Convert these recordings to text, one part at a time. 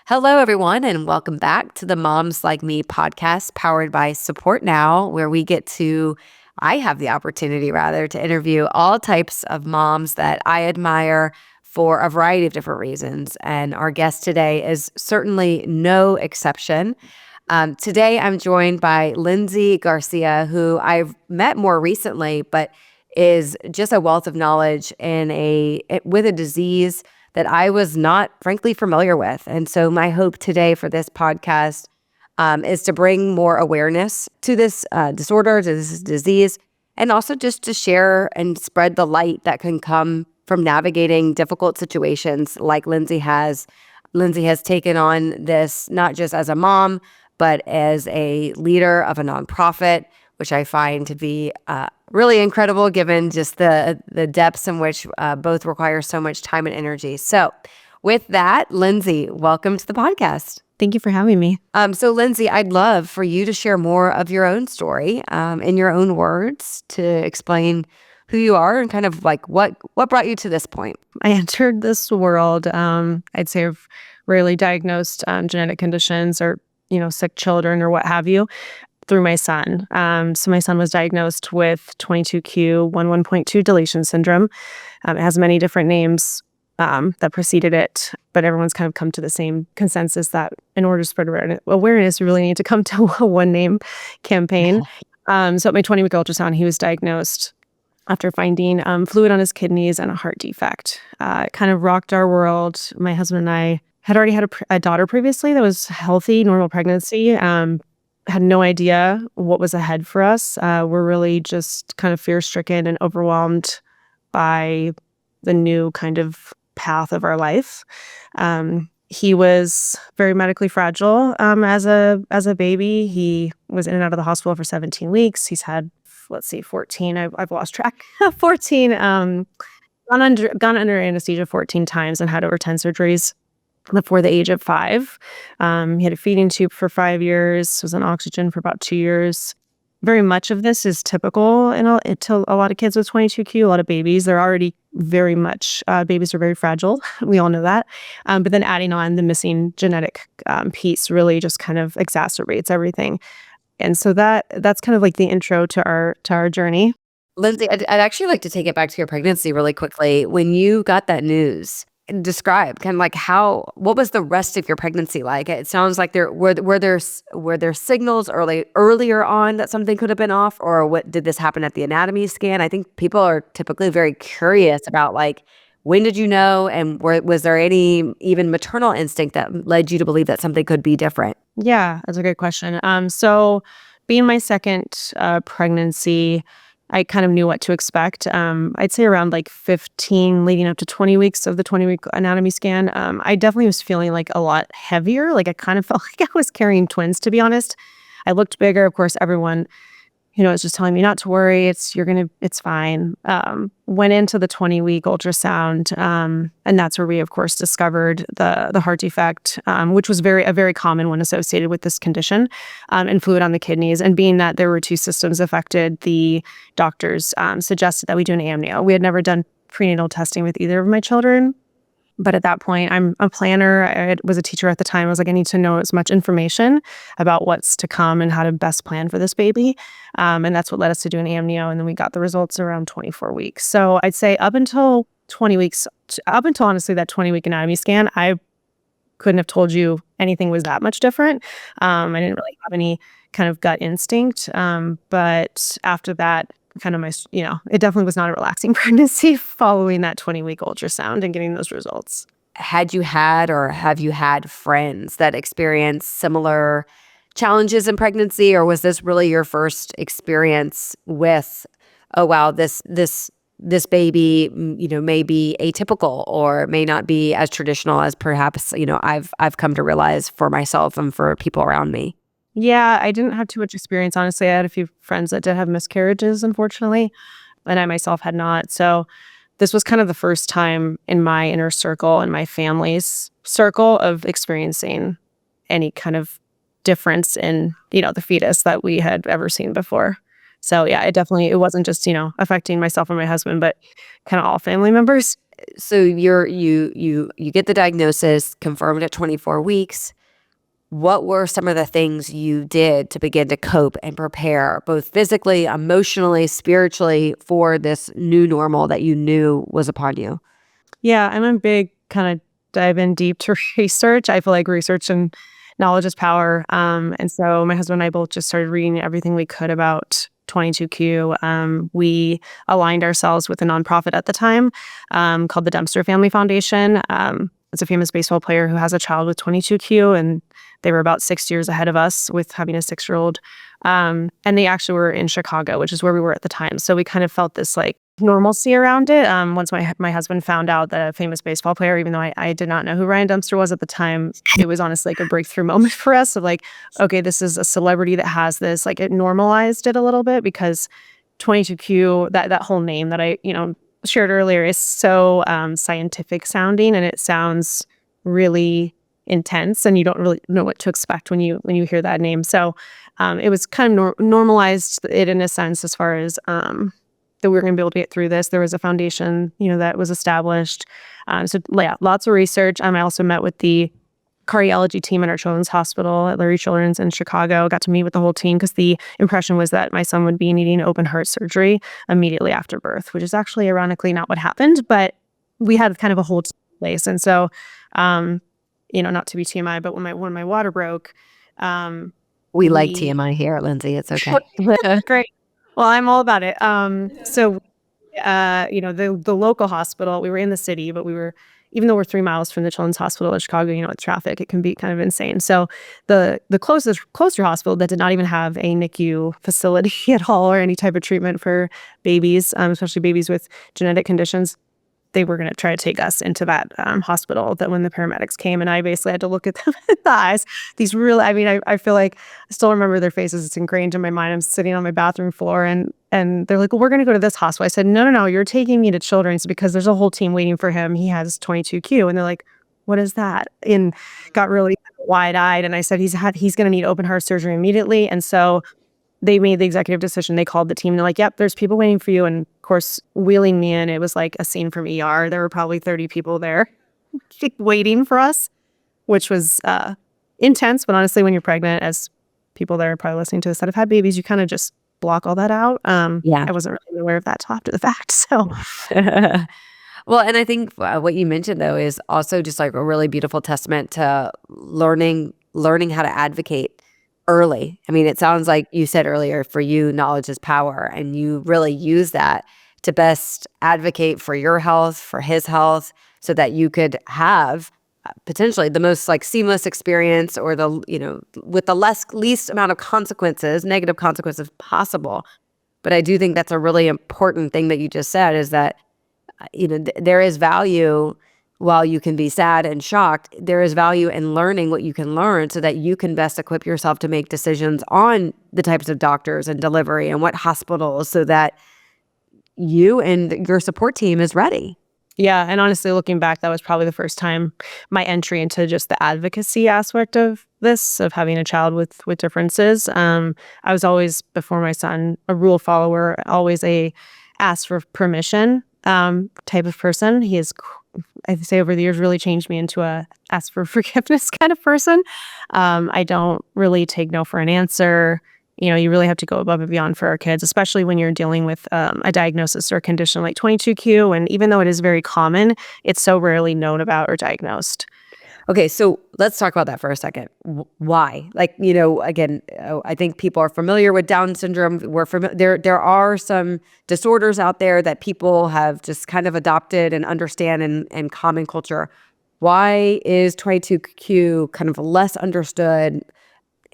Hello, everyone, and welcome back to the Moms Like Me podcast powered by Support Now, where I have the opportunity rather to interview all types of moms that I admire for a variety of different reasons. And our guest today is certainly no exception. Today, I'm joined by Lindsey Garcia, who I've met more recently, but is just a wealth of knowledge with a disease that I was not, frankly, familiar with. And so my hope today for this podcast is to bring more awareness to this disorder, to this disease, and also just to share and spread the light that can come from navigating difficult situations like Lindsey has. Lindsey has taken on this not just as a mom, but as a leader of a nonprofit, which I find to be really incredible given just the depths in which both require so much time and energy. So with that, Lindsey, welcome to the podcast. Thank you for having me. So Lindsey, I'd love for you to share more of your own story in your own words to explain who you are and kind of like what brought you to this point. I entered this world, I'd say of rarely diagnosed genetic conditions or, sick children or what have you, through my son. So my son was diagnosed with 22q11.2 Deletion Syndrome. It has many different names that preceded it, but everyone's kind of come to the same consensus that in order to spread awareness, we really need to come to a one-name campaign. So at my 20-week ultrasound, he was diagnosed after finding fluid on his kidneys and a heart defect. It kind of rocked our world. My husband and I had already had a daughter previously that was healthy, normal pregnancy. Had no idea what was ahead for us. We're really just kind of fear-stricken and overwhelmed by the new kind of path of our life. He was very medically fragile as a baby. He was in and out of the hospital for 17 weeks. He's had 14. I've lost track. 14. Gone under anesthesia 14 times and had over 10 surgeries before the age of 5. He had a feeding tube for 5 years, was on oxygen for about 2 years. Very much of this is typical to a lot of kids with 22q, a lot of babies. They're already very much, babies are very fragile. We all know that. But then adding on the missing genetic piece really just kind of exacerbates everything. And so that's kind of like the intro to our journey. Lindsey, I'd actually like to take it back to your pregnancy really quickly. When you got that news, describe kind of like what was the rest of your pregnancy like? It sounds like there were there signals earlier on that something could have been off, or what did this happen at the anatomy scan? I think people are typically very curious about like, when did you know, and was there any even maternal instinct that led you to believe that something could be different? Yeah, that's a great question. So being my second pregnancy, I kind of knew what to expect. I'd say around like 15 leading up to 20 weeks of the 20-week anatomy scan, I definitely was feeling like a lot heavier. Like I kind of felt like I was carrying twins, to be honest. I looked bigger. Of course, everyone, is just telling me not to worry. It's fine. Went into the 20-week ultrasound, and that's where we, of course, discovered the heart defect, which was a very common one associated with this condition, and fluid on the kidneys. And being that there were 2 systems affected, the doctors suggested that we do an amnio. We had never done prenatal testing with either of my children. But at that point, I'm a planner. I was a teacher at the time. I was like, I need to know as much information about what's to come and how to best plan for this baby. And that's what led us to do an amnio. And then we got the results around 24 weeks. So I'd say up until 20 weeks, up until honestly that 20-week anatomy scan, I couldn't have told you anything was that much different. I didn't really have any kind of gut instinct. But after that, kind of it definitely was not a relaxing pregnancy following that 20-week ultrasound and getting those results. Had you had or have you had friends that experienced similar challenges in pregnancy, or was this really your first experience with, oh wow, this baby, may be atypical or may not be as traditional as perhaps, I've come to realize for myself and for people around me? Yeah, I didn't have too much experience, honestly. I had a few friends that did have miscarriages, unfortunately, and I myself had not. So this was kind of the first time in my inner circle and my family's circle of experiencing any kind of difference in, the fetus that we had ever seen before. So yeah, it wasn't just, affecting myself and my husband, but kind of all family members. So you get the diagnosis confirmed at 24 weeks. What were some of the things you did to begin to cope and prepare, both physically, emotionally, spiritually, for this new normal that you knew was upon you? Yeah, I'm a big kind of dive in deep to research. I feel like research and knowledge is power. And so my husband and I both just started reading everything we could about 22Q. We aligned ourselves with a nonprofit at the time called the Dempster Family Foundation. It's a famous baseball player who has a child with 22Q, and they were about 6 years ahead of us with having a 6-year-old. And they actually were in Chicago, which is where we were at the time. So we kind of felt this like normalcy around it. Once my husband found out that a famous baseball player, even though I did not know who Ryan Dempster was at the time, it was honestly like a breakthrough moment for us of like, okay, this is a celebrity that has this. Like it normalized it a little bit because 22Q, that whole name that I shared earlier is so scientific sounding, and it sounds really intense, and you don't really know what to expect when you hear that name. So it was kind of normalized it in a sense as far as that we were going to be able to get through this. There was a foundation, that was established. So yeah, lots of research. I also met with the cardiology team at our children's hospital at Lurie Children's in Chicago. Got to meet with the whole team because the impression was that my son would be needing open heart surgery immediately after birth, which is actually ironically not what happened, but we had kind of a whole place. And so, not to be TMI, but when my water broke, We like TMI here, Lindsay. It's okay. Great. Well, I'm all about it. So, the local hospital, we were in the city, but even though we're 3 miles from the Children's Hospital in Chicago, with traffic, it can be kind of insane. So the closer hospital that did not even have a NICU facility at all or any type of treatment for babies, especially babies with genetic conditions, they were going to try to take us into that hospital. That when the paramedics came, and I basically had to look at them in the eyes. These really, I feel like I still remember their faces. It's ingrained in my mind. I'm sitting on my bathroom floor, and they're like, "Well, we're going to go to this hospital." I said, "No, you're taking me to Children's because there's a whole team waiting for him. He has 22Q." And they're like, "What is that?" And got really wide-eyed. And I said, he's going to need open heart surgery immediately. And so they made the executive decision. They called the team. They're like, "Yep, there's people waiting for you." And of course, wheeling me in, it was like a scene from ER. There were probably 30 people there waiting for us, which was intense. But honestly, when you're pregnant, as people that are probably listening to this that have had babies, you kind of just block all that out. Yeah. I wasn't really aware of that till after the fact. So Well, and I think what you mentioned, though, is also just like a really beautiful testament to learning how to advocate early. I mean, it sounds like you said earlier, for you, knowledge is power, and you really use that to best advocate for your health, for his health, so that you could have potentially the most like seamless experience, or the, with the least amount of consequences, negative consequences possible. But I do think that's a really important thing that you just said, is that there is value. While you can be sad and shocked, there is value in learning what you can learn so that you can best equip yourself to make decisions on the types of doctors and delivery and what hospitals, so that you and your support team is ready. yeah, and honestly, looking back, that was probably the first time my entry into just the advocacy aspect of this, of having a child with differences. I was always, before my son, a rule follower, always a ask for permission type of person. He is, I'd say, over the years, really changed me into a ask for forgiveness kind of person. I don't really take no for an answer. You really have to go above and beyond for our kids, especially when you're dealing with a diagnosis or a condition like 22Q. And even though it is very common, it's so rarely known about or diagnosed. Okay, so let's talk about that for a second. Why? Like, again, I think people are familiar with Down syndrome. There are some disorders out there that people have just kind of adopted and understand in common culture. Why is 22Q kind of less understood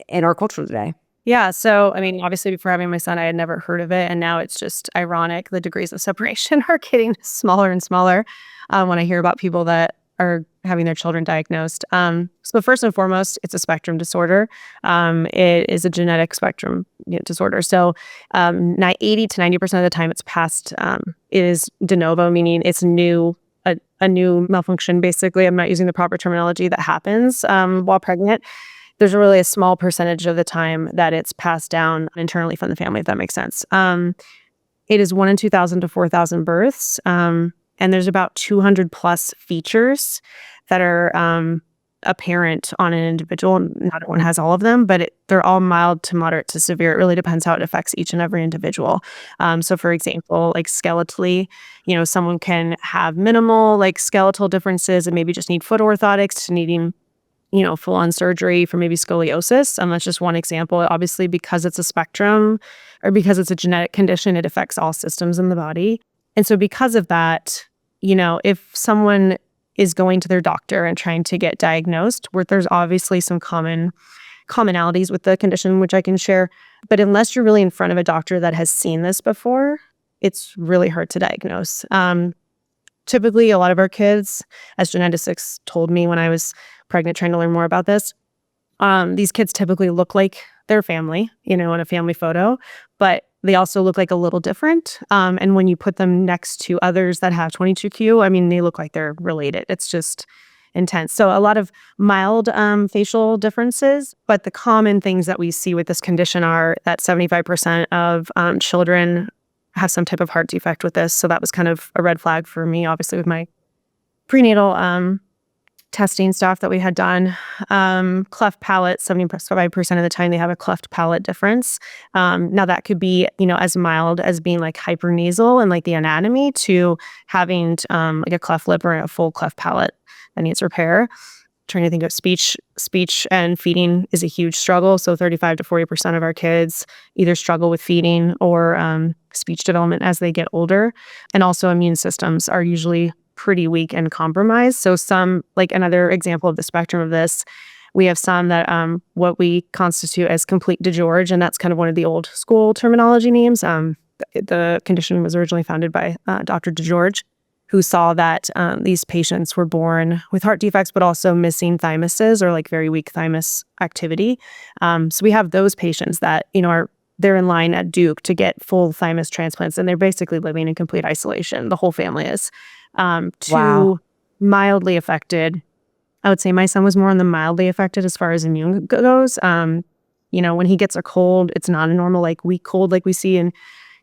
in our culture today? Yeah. So, obviously, before having my son, I had never heard of it. And now it's just ironic. The degrees of separation are getting smaller and smaller when I hear about people that are having their children diagnosed. So first and foremost, it's a spectrum disorder. It is a genetic spectrum disorder. So 80 to 90% of the time it's passed, it is de novo, meaning it's new, a new malfunction, basically. I'm not using the proper terminology, that happens while pregnant. There's really a small percentage of the time that it's passed down internally from the family, if that makes sense. It is 1 in 2,000 to 4,000 births. and there's about 200 plus features that are apparent on an individual. Not everyone has all of them, but they're all mild to moderate to severe. It really depends how it affects each and every individual. So for example, like skeletally, someone can have minimal like skeletal differences and maybe just need foot orthotics to needing full-on surgery for maybe scoliosis. That's just one example. Obviously, because it's a spectrum or because it's a genetic condition, it affects all systems in the body. And so because of that, if someone is going to their doctor and trying to get diagnosed, where there's obviously some commonalities with the condition, which I can share. But unless you're really in front of a doctor that has seen this before, it's really hard to diagnose. Typically, a lot of our kids, as geneticists told me when I was pregnant trying to learn more about this, these kids typically look like their family, in a family photo, but they also look like a little different. And when you put them next to others that have 22q, they look like they're related. It's just intense. So a lot of mild facial differences, but the common things that we see with this condition are that 75% of children have some type of heart defect with this. So that was kind of a red flag for me, obviously, with my prenatal testing stuff that we had done. Cleft palate, 75% of the time they have a cleft palate difference. Now that could be, as mild as being like hypernasal and like the anatomy to having like a cleft lip or a full cleft palate that needs repair. Trying to think of speech and feeding is a huge struggle. So 35 to 40% of our kids either struggle with feeding or speech development as they get older. And also immune systems are usually pretty weak and compromised. So some, like another example of the spectrum of this, we have some that what we constitute as complete DeGeorge, and that's kind of one of the old school terminology names. The condition was originally founded by Dr. DeGeorge, who saw that these patients were born with heart defects, but also missing thymuses or like very weak thymus activity. So we have those patients that, they're in line at Duke to get full thymus transplants, and they're basically living in complete isolation. The whole family is. Wow. Mildly affected. I would say my son was more on the mildly affected as far as immune goes. When he gets a cold, it's not a normal like weak cold like we see in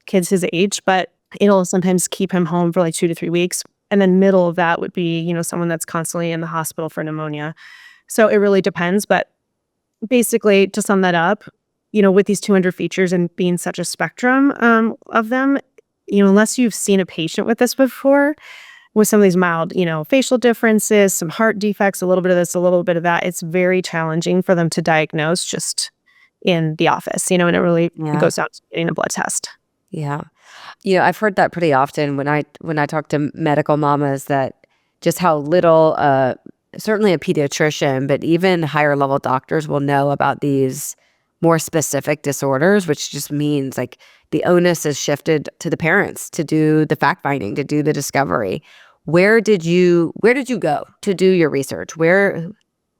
kids his age, but it'll sometimes keep him home for like 2 to 3 weeks. And then middle of that would be, someone that's constantly in the hospital for pneumonia. So it really depends. But basically, to sum that up, with these 200 features and being such a spectrum of them, unless you've seen a patient with this before, with some of these mild, facial differences, some heart defects, a little bit of this, a little bit of that, it's very challenging for them to diagnose just in the office, and it really it goes down to getting a blood test. Yeah. I've heard that pretty often when I talk to medical mamas, that just how little, certainly a pediatrician, but even higher level doctors will know about these more specific disorders, which just means like the onus is shifted to the parents to do the fact finding, to do the discovery. Where did you go to do your research? Were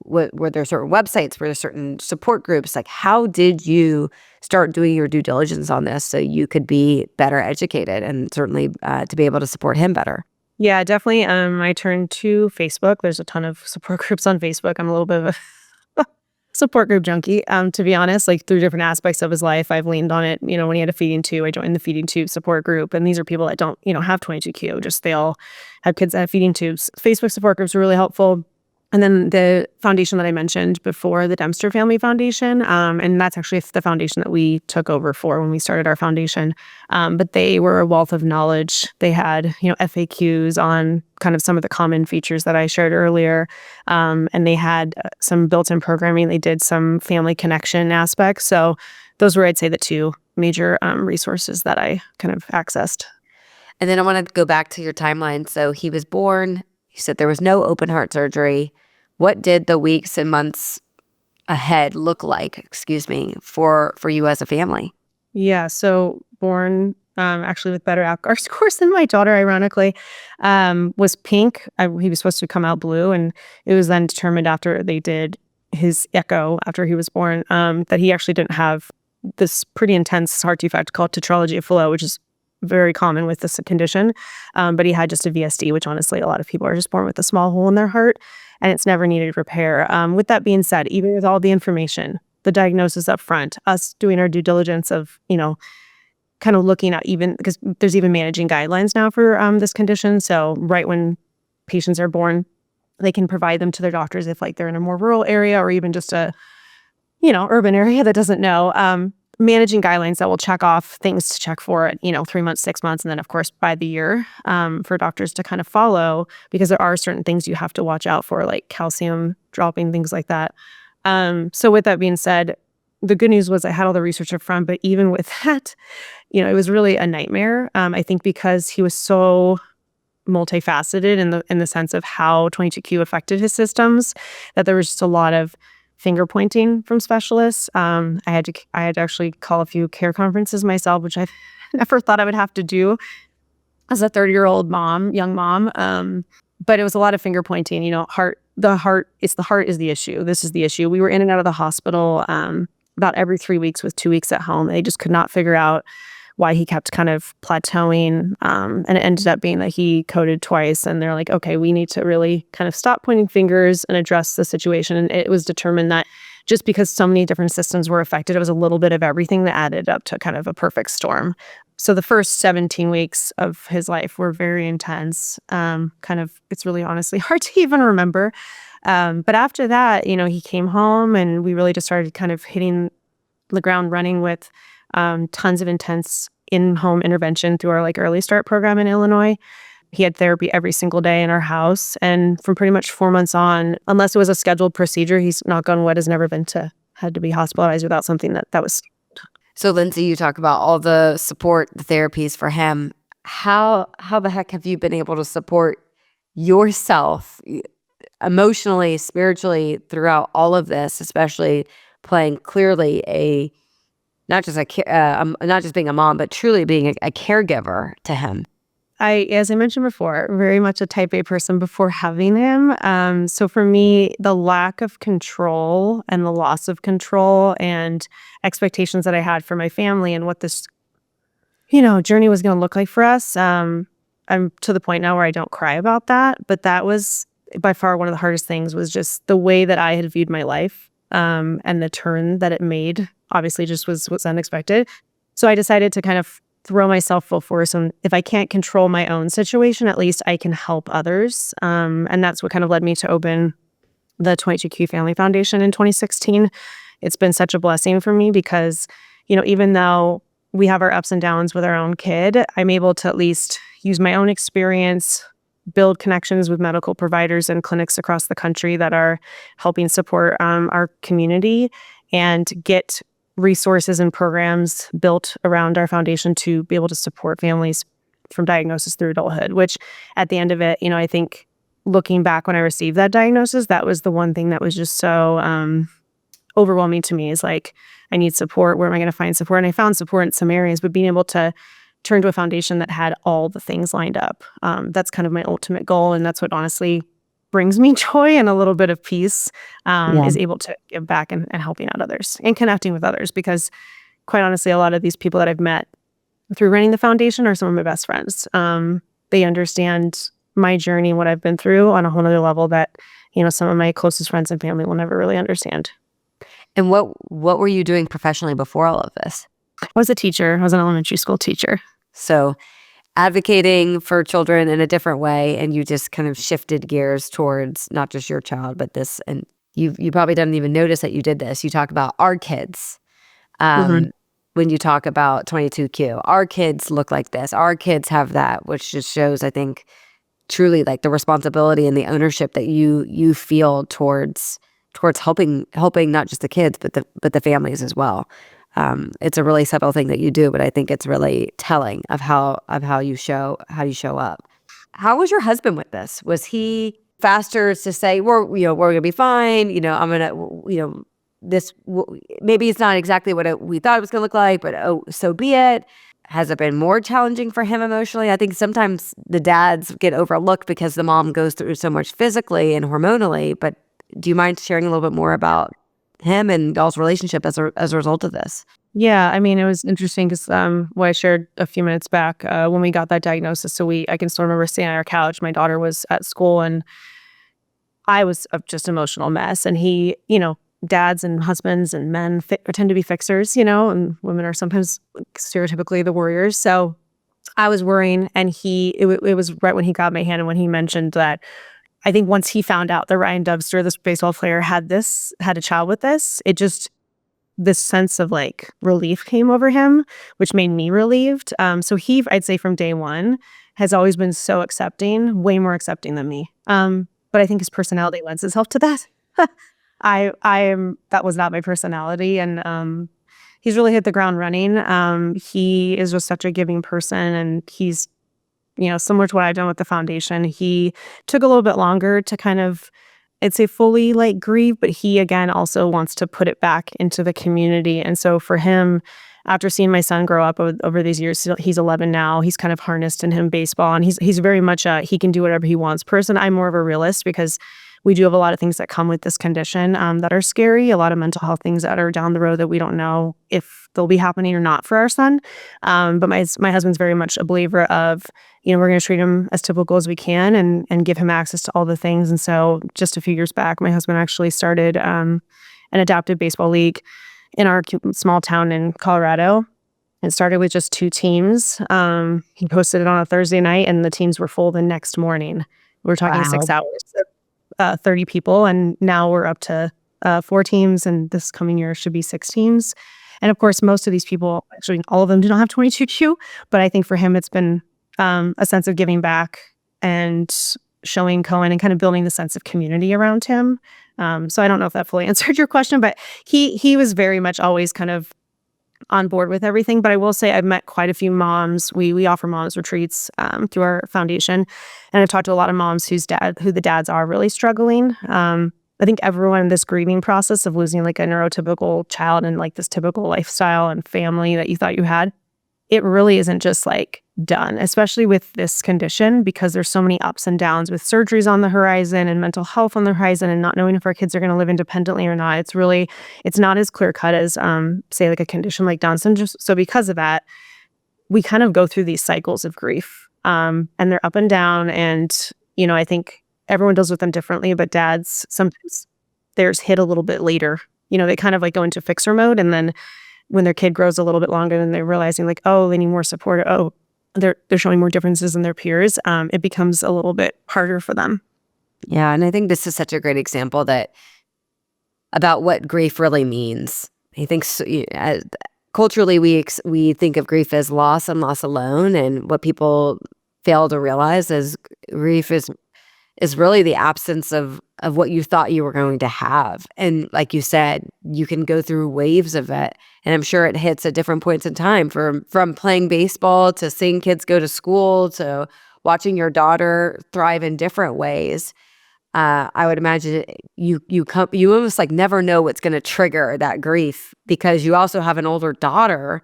there certain websites? Were there certain support groups? Like, how did you start doing your due diligence on this so you could be better educated and certainly to be able to support him better? Yeah, definitely. I turned to Facebook. There's a ton of support groups on Facebook. I'm a little bit of a support group junkie, to be honest. Like through different aspects of his life, I've leaned on it. When he had a feeding tube, I joined the feeding tube support group. And these are people that don't, have 22q, just they all have kids that have feeding tubes. Facebook support groups are really helpful. And then the foundation that I mentioned before, the Dempster Family Foundation, and that's actually the foundation that we took over for when we started our foundation. But they were a wealth of knowledge. They had, FAQs on kind of some of the common features that I shared earlier. And they had some built-in programming. They did some family connection aspects. So those were, I'd say, the two major resources that I kind of accessed. And then I want to go back to your timeline. So he was born. You said there was no open heart surgery. What did the weeks and months ahead look like, for you as a family? Yeah, so born actually with better APGAR scores than my daughter, ironically, was pink. He was supposed to come out blue, and it was then determined after they did his echo after he was born that he actually didn't have this pretty intense heart defect called tetralogy of Fallot, which is very common with this condition. But he had just a VSD, which honestly, a lot of people are just born with a small hole in their heart, and it's never needed repair. With that being said, even with all the information, the diagnosis up front, us doing our due diligence of, kind of looking at, even because there's even managing guidelines now for this condition. So right when patients are born, they can provide them to their doctors if like they're in a more rural area or even just a, urban area that doesn't know. Managing guidelines that will check off things to check for at, 3 months, 6 months, and then of course by the year, for doctors to kind of follow, because there are certain things you have to watch out for, like calcium dropping, things like that. So with that being said, the good news was I had all the research up front, but even with that, it was really a nightmare. I think because he was so multifaceted in the sense of how 22q affected his systems, that there was just a lot of finger pointing from specialists. I had to actually call a few care conferences myself, which I never thought I would have to do as a 30-year-old young mom. But it was a lot of finger pointing. The heart is the issue. This is the issue. We were in and out of the hospital about every 3 weeks with 2 weeks at home. They just could not figure out why he kept kind of plateauing. And it ended up being that he coded twice. And they're like, okay, we need to really kind of stop pointing fingers and address the situation. And it was determined that just because so many different systems were affected, it was a little bit of everything that added up to kind of a perfect storm. So the first 17 weeks of his life were very intense. It's really honestly hard to even remember. But after that, he came home and we really just started kind of hitting the ground running with tons of intense in-home intervention through our Early Start program in Illinois. He had therapy every single day in our house. And from pretty much 4 months on, unless it was a scheduled procedure, he's, knock on wood, has never had to be hospitalized without something that was. So Lindsey, you talk about all the support, the therapies for him. How the heck have you been able to support yourself emotionally, spiritually throughout all of this, especially playing clearly not just being a mom, but truly being a caregiver to him? As I mentioned before, very much a type A person before having him. So for me, the lack of control and the loss of control and expectations that I had for my family and what this, journey was going to look like for us. I'm to the point now where I don't cry about that, but that was by far one of the hardest things, was just the way that I had viewed my life, and the turn that it made. Obviously just was unexpected. So I decided to kind of throw myself full force. And if I can't control my own situation, at least I can help others. And that's what kind of led me to open the 22q Family Foundation in 2016. It's been such a blessing for me because, even though we have our ups and downs with our own kid, I'm able to at least use my own experience, build connections with medical providers and clinics across the country that are helping support our community, and get resources and programs built around our foundation to be able to support families from diagnosis through adulthood, which at the end of it, I think looking back when I received that diagnosis, that was the one thing that was just so overwhelming to me, is like, I need support. Where am I going to find support? And I found support in some areas, but being able to turn to a foundation that had all the things lined up, that's kind of my ultimate goal. And that's what honestly brings me joy and a little bit of peace, is able to give back and helping out others and connecting with others. Because quite honestly, a lot of these people that I've met through running the foundation are some of my best friends. They understand my journey and what I've been through on a whole nother level that, some of my closest friends and family will never really understand. And what were you doing professionally before all of this? I was a teacher. I was an elementary school teacher. So advocating for children in a different way, and you just kind of shifted gears towards not just your child, but this. And you probably didn't even notice that you did this. You talk about our kids. When you talk about 22q, our kids look like this. Our kids have that, which just shows, I think, truly like the responsibility and the ownership that you feel towards helping not just the kids, but the families as well. It's a really subtle thing that you do, but I think it's really telling of how you show up. How was your husband with this? Was he faster to say, we're gonna be fine, I'm gonna, maybe it's not exactly what we thought it was gonna look like, but so be it? Has it been more challenging for him emotionally? I think sometimes the dads get overlooked because the mom goes through so much physically and hormonally, but do you mind sharing a little bit more about him and y'all's relationship as a result of this? Yeah, I mean, it was interesting because what I shared a few minutes back, when we got that diagnosis, so I can still remember sitting on our couch. My daughter was at school and I was just an emotional mess. And he, dads and husbands and men tend to be fixers, and women are sometimes stereotypically the warriors. So I was worrying, and it was right when he got my hand and when he mentioned that I think once he found out that Ryan Dubster, this baseball player, had a child with this, this sense of like relief came over him, which made me relieved. So he, I'd say from day one, has always been so accepting, way more accepting than me. But I think his personality lends itself to that. That was not my personality, and he's really hit the ground running. He is just such a giving person, and he's, similar to what I've done with the foundation. He took a little bit longer to kind of, I'd say, fully like grieve, but he again also wants to put it back into the community. And so for him, after seeing my son grow up over these years, he's 11 now. He's kind of harnessed in him baseball, and he's very much a he can do whatever he wants person. I'm more of a realist because we do have a lot of things that come with this condition that are scary, a lot of mental health things that are down the road that we don't know if they'll be happening or not for our son. But my husband's very much a believer of, we're going to treat him as typical as we can and give him access to all the things. And so just a few years back, my husband actually started an adaptive baseball league in our small town in Colorado. It started with just 2 teams. He posted it on a Thursday night, and the teams were full the next morning. We're talking 6 hours. 30 people, and now we're up to 4 teams, and this coming year should be 6 teams. And of course, most of these people, actually all of them, do not have 22q, but I think for him it's been a sense of giving back and showing Cohen and kind of building the sense of community around him. So I don't know if that fully answered your question, but he was very much always kind of on board with everything. But I will say I've met quite a few moms. We offer moms retreats through our foundation, and I've talked to a lot of moms who the dads are really struggling. I think everyone in this grieving process of losing like a neurotypical child and like this typical lifestyle and family that you thought you had, it really isn't just like done, especially with this condition, because there's so many ups and downs with surgeries on the horizon and mental health on the horizon and not knowing if our kids are going to live independently or not. It's not as clear cut as say like a condition like Down syndrome. So because of that, we kind of go through these cycles of grief, and they're up and down. And, I think everyone deals with them differently, but dads, sometimes theirs hit a little bit later. They kind of like go into fixer mode, and then when their kid grows a little bit longer and they're realizing like, oh, they need more support. Oh, they're showing more differences in their peers. It becomes a little bit harder for them. Yeah, and I think this is such a great example about what grief really means. I think culturally we think of grief as loss and loss alone, and what people fail to realize is grief is really the absence of what you thought you were going to have. And like you said, you can go through waves of it. And I'm sure it hits at different points in time, from playing baseball to seeing kids go to school to watching your daughter thrive in different ways. I would imagine you almost like never know what's going to trigger that grief, because you also have an older daughter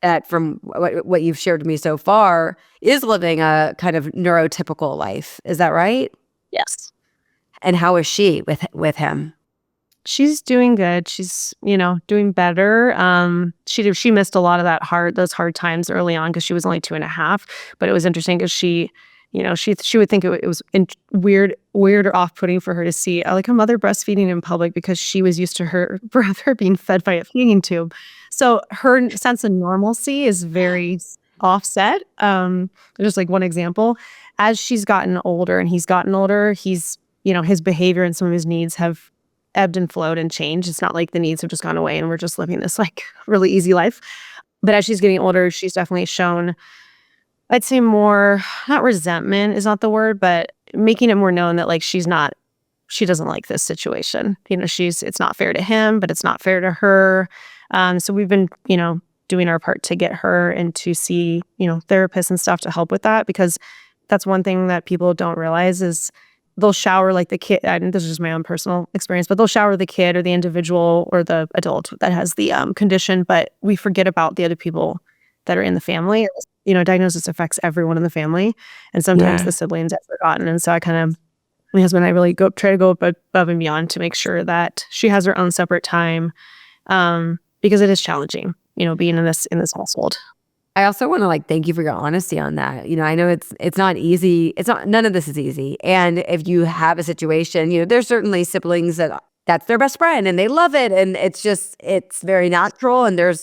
that, from what you've shared with me so far, is living a kind of neurotypical life. Is that right? Yes. And how is she with him? She's doing good. She's, doing better. She missed a lot of those hard times early on because she was only 2.5. But it was interesting because she would think it was weird or off-putting for her to see like a mother breastfeeding in public, because she was used to her brother being fed by a feeding tube. So her sense of normalcy is very offset. Just like one example, as she's gotten older and he's gotten older, he's, his behavior and some of his needs have ebbed and flowed and changed. It's not like the needs have just gone away and we're just living this like really easy life. But as she's getting older, she's definitely shown, I'd say, more, not resentment is not the word, but making it more known that like she doesn't like this situation. It's not fair to him, but it's not fair to her. So we've been, doing our part to get her and to see, therapists and stuff to help with that, because that's one thing that people don't realize is they'll shower like the kid, and this is just my own personal experience, but they'll shower the kid or the individual or the adult that has the condition, but we forget about the other people that are in the family. Diagnosis affects everyone in the family, and sometimes the siblings get forgotten. And so my husband and I really try to go above and beyond to make sure that she has her own separate time, because it is challenging, being in this household. I also want to thank you for your honesty on that. I know it's not easy. None of this is easy. And if you have a situation, there's certainly siblings that that's their best friend and they love it. And it's very natural. And I'm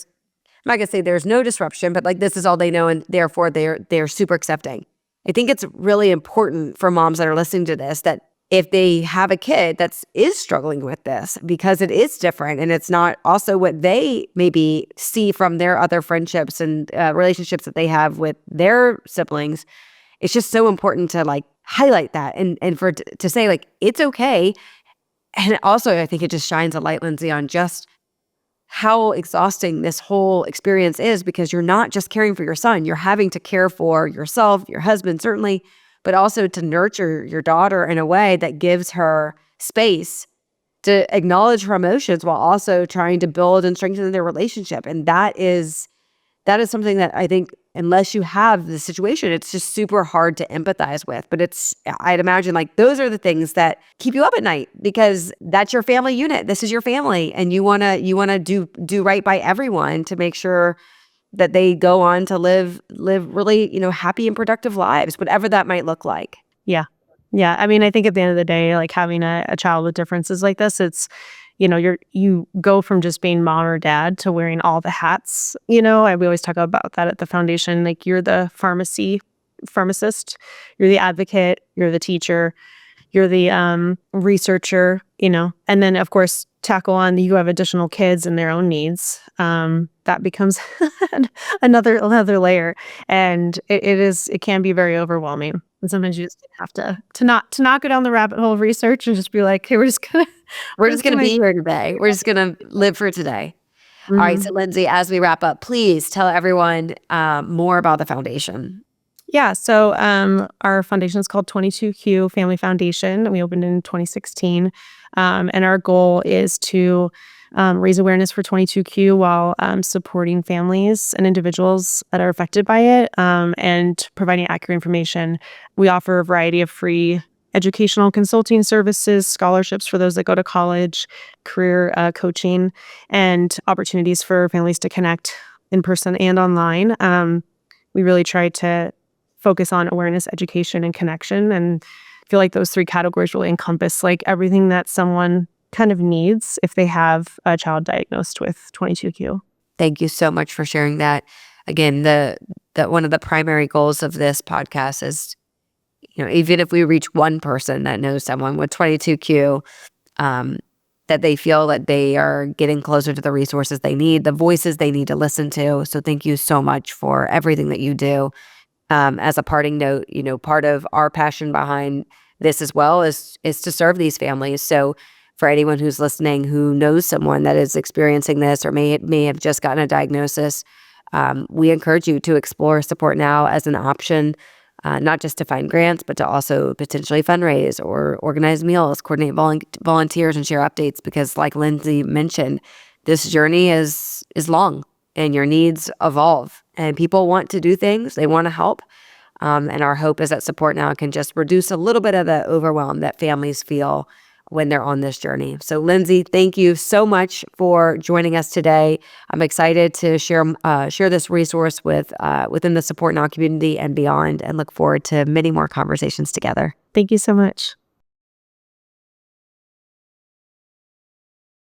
not gonna say there's no disruption, but like this is all they know. And therefore they're super accepting. I think it's really important for moms that are listening to this that if they have a kid that is struggling with this because it is different and it's not also what they maybe see from their other friendships and relationships that they have with their siblings, it's just so important to like highlight that and to say like, it's okay. And also I think it just shines a light, Lindsey, on just how exhausting this whole experience is because you're not just caring for your son, you're having to care for yourself, your husband certainly, but also to nurture your daughter in a way that gives her space to acknowledge her emotions while also trying to build and strengthen their relationship. And that is something that I think unless you have the situation, it's just super hard to empathize with. But I'd imagine like those are the things that keep you up at night because that's your family unit. This is your family. And you wanna do right by everyone to make sure that they go on to live really, happy and productive lives, whatever that might look like. Yeah. Yeah. I mean, I think at the end of the day, like having a child with differences like this, it's, you go from just being mom or dad to wearing all the hats. We always talk about that at the foundation. Like you're the pharmacist, you're the advocate, you're the teacher, you're the researcher, and then of course tackle on you have additional kids and their own needs. That becomes another layer, and it can be very overwhelming. And sometimes you just have to not go down the rabbit hole of research and just be like, hey, we're just gonna be here today. We're just gonna live for today. Mm-hmm. All right, so Lindsey, as we wrap up, please tell everyone more about the foundation. Yeah, so our foundation is called 22Q Family Foundation. We opened in 2016, and our goal is to raise awareness for 22Q while supporting families and individuals that are affected by it and providing accurate information. We offer a variety of free educational consulting services, scholarships for those that go to college, career coaching, and opportunities for families to connect in person and online. We really try to focus on awareness, education, and connection. And I feel like those three categories really encompass like everything that someone kind of needs if they have a child diagnosed with 22Q. Thank you so much for sharing that. Again, the one of the primary goals of this podcast is, even if we reach one person that knows someone with 22Q, that they feel that they are getting closer to the resources they need, the voices they need to listen to. So thank you so much for everything that you do. As a parting note, part of our passion behind this as well is to serve these families. So for anyone who's listening who knows someone that is experiencing this or may have just gotten a diagnosis, we encourage you to explore Support Now as an option, not just to find grants, but to also potentially fundraise or organize meals, coordinate volunteers, and share updates. Because like Lindsey mentioned, this journey is long and your needs evolve. And people want to do things. They want to help. And our hope is that Support Now can just reduce a little bit of the overwhelm that families feel when they're on this journey. So Lindsey, thank you so much for joining us today. I'm excited to share this resource within the Support Now community and beyond, and look forward to many more conversations together. Thank you so much.